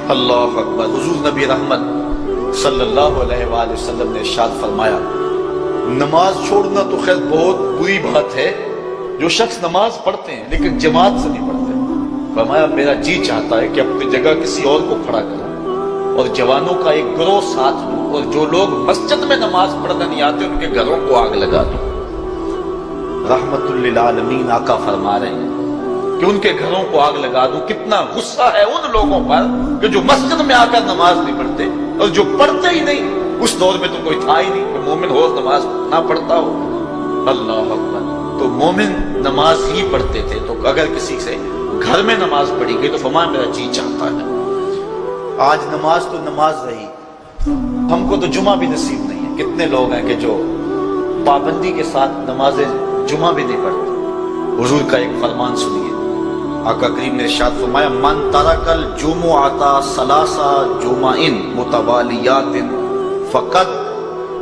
اللہ اکبر۔ حضور نبی رحمت صلی اللہ علیہ وآلہ وسلم نے ارشاد فرمایا، نماز چھوڑنا تو خیر بہت بری بات ہے، جو شخص نماز پڑھتے ہیں لیکن جماعت سے نہیں پڑھتے، فرمایا میرا جی چاہتا ہے کہ اپنی جگہ کسی اور کو کھڑا کروں اور جوانوں کا ایک گروہ ساتھ لوں، اور جو لوگ مسجد میں نماز پڑھنے نہیں آتے ان کے گھروں کو آگ لگا دوں۔ رحمت للعالمین آقا فرما رہے ہیں کہ ان کے گھروں کو آگ لگا دوں۔ کتنا غصہ ہے ان لوگوں پر کہ جو مسجد میں آ کر نماز نہیں پڑھتے، اور جو پڑھتے ہی نہیں، اس دور میں تو کوئی تھا ہی نہیں کہ مومن ہو نماز نہ پڑھتا ہو۔ اللہ اکبر۔ تو مومن نماز ہی پڑھتے تھے، تو اگر کسی سے گھر میں نماز پڑھی گئی تو فرمایا میرا جی چاہتا ہے۔ آج نماز تو نماز رہی، ہم کو تو جمعہ بھی نصیب نہیں ہے۔ کتنے لوگ ہیں کہ جو پابندی کے ساتھ نماز جمعہ بھی نہیں پڑھتے۔ حضور کا ایک فرمان سنیے، آقا کریم نے ارشاد فرمایا، من ترک الجمعۃ ثلاث جمع متوالیات فقد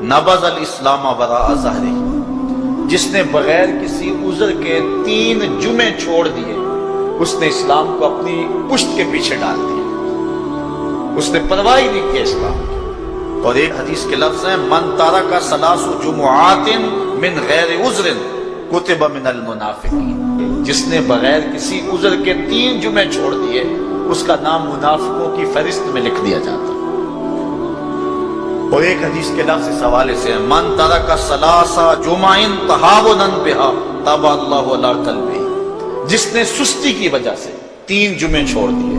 نبذ الاسلام وراء ظہرہ۔ جس نے بغیر کسی عذر کے 3 جمعے چھوڑ دیے، اس نے اسلام کو اپنی پشت کے پیچھے ڈال دیا، اس نے پرواہ ہی نہیں کیا اسلام کی۔ اور ایک حدیث کے لفظ ہیں، من ترک ثلاث جمعات من غیر عذر کتب من المنافقین۔ جس نے بغیر کسی عذر کے 3 جمعے چھوڑ دیے، اس کا نام منافقوں کی فہرست میں لکھ دیا جاتا۔ اور ایک حدیث کے لفظ اس حوالے سے ہے، من ترک ثلاث جمع تہاونا بہا طبع اللہ علی قلبہ۔ جس نے سستی کی وجہ سے 3 جمعے چھوڑ دیے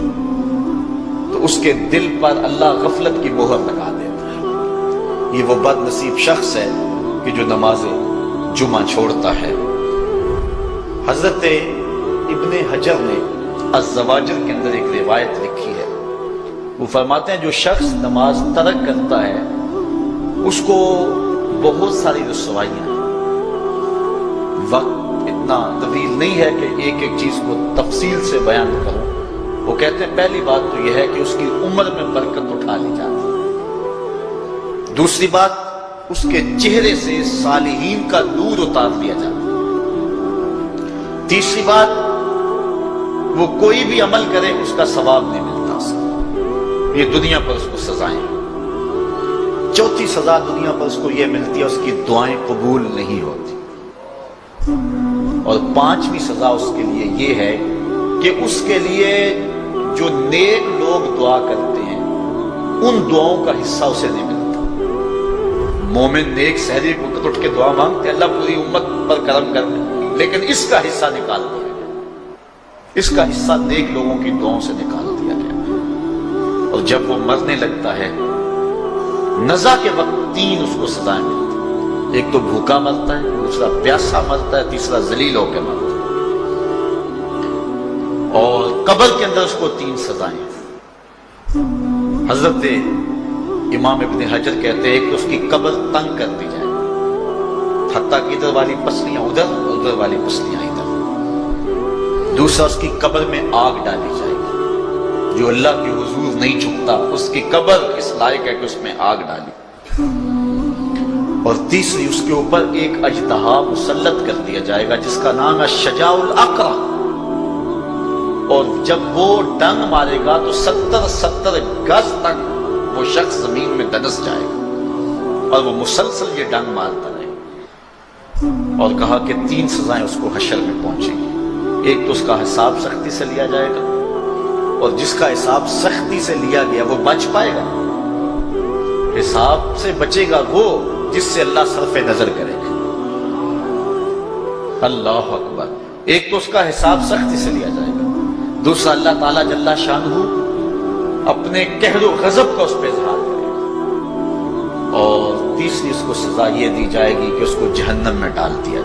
تو اس کے دل پر اللہ غفلت کی مہر لگا دیتا ہے۔ یہ وہ بد نصیب شخص ہے کہ جو نماز جمعہ چھوڑتا ہے۔ حضرت ابن حجر نے الزواجر کے اندر ایک روایت لکھی ہے، وہ فرماتے ہیں جو شخص نماز ترک کرتا ہے اس کو بہت ساری رسوائیاں ہیں۔ وقت اتنا طویل نہیں ہے کہ ایک ایک چیز کو تفصیل سے بیان کروں۔ وہ کہتے ہیں پہلی بات تو یہ ہے کہ اس کی عمر میں برکت اٹھا لی جاتی ہے، دوسری بات اس کے چہرے سے صالحین کا نور اتار دیا جاتا ہے، تیسری بات وہ کوئی بھی عمل کرے اس کا ثواب نہیں ملتا اس کو، یہ دنیا پر اس کو سزائیں۔ چوتھی سزا دنیا پر اس کو یہ ملتی ہے اس کی دعائیں قبول نہیں ہوتی۔ اور 5ویں سزا اس کے لیے یہ ہے کہ اس کے لیے جو نیک لوگ دعا کرتے ہیں ان دعاؤں کا حصہ اسے نہیں ملتا۔ مومن نیک سحری کو اٹھ کے دعا مانگتے اللہ پوری امت پر کرم کر دے، لیکن اس کا حصہ نکال دیا گیا، اس کا حصہ نیک لوگوں کی دعاؤں سے نکال دیا گیا۔ اور جب وہ مرنے لگتا ہے، نزا کے وقت 3 اس کو سزائیں ملتی، ایک تو بھوکا مرتا ہے، دوسرا پیاسا مرتا ہے، تیسرا ذلیل ہو کے مرتا ہے۔ اور قبر کے اندر اس کو 3 سزائیں۔ حضرت امام ابن حجر کہتے ہیں ایک تو اس کی قبر تنگ کر دی جائے، حتیٰ کہ ادھر والی پسلیاں ادھر اور ادھر والی پسلیاں ادھر۔ دوسرا اس کی قبر میں آگ ڈالی جائے گی، جو اللہ کی حضور نہیں جھکتا اس کی قبر اس لائق ہے کہ اس میں آگ ڈالی۔ اور تیسری اس کے اوپر ایک اژدہا مسلط کر دیا جائے گا جس کا نام ہے شجاع الاقرع، اور جب وہ ڈنگ مارے گا تو 70 گز تک وہ شخص زمین میں دنس جائے گا، اور وہ مسلسل یہ ڈنگ مارتا رہے گا۔ اور کہا کہ 3 سزائیں اس کو حشر میں پہنچیں گی، ایک تو اس کا حساب سختی سے لیا جائے گا، اور جس کا حساب سختی سے لیا گیا وہ بچ پائے گا، حساب سے بچے گا وہ جس سے اللہ صرف نظر کرے گا۔ اللہ اکبر۔ ایک تو اس کا حساب سختی سے لیا جائے گا، دوسرا اللہ تعالیٰ جل شانہ اپنے قہر و غضب کا اس پہ اظہار کرے گا، اور تیسری اس کو سزا یہ دی جائے گی کہ اس کو جہنم میں ڈال دیا جائے۔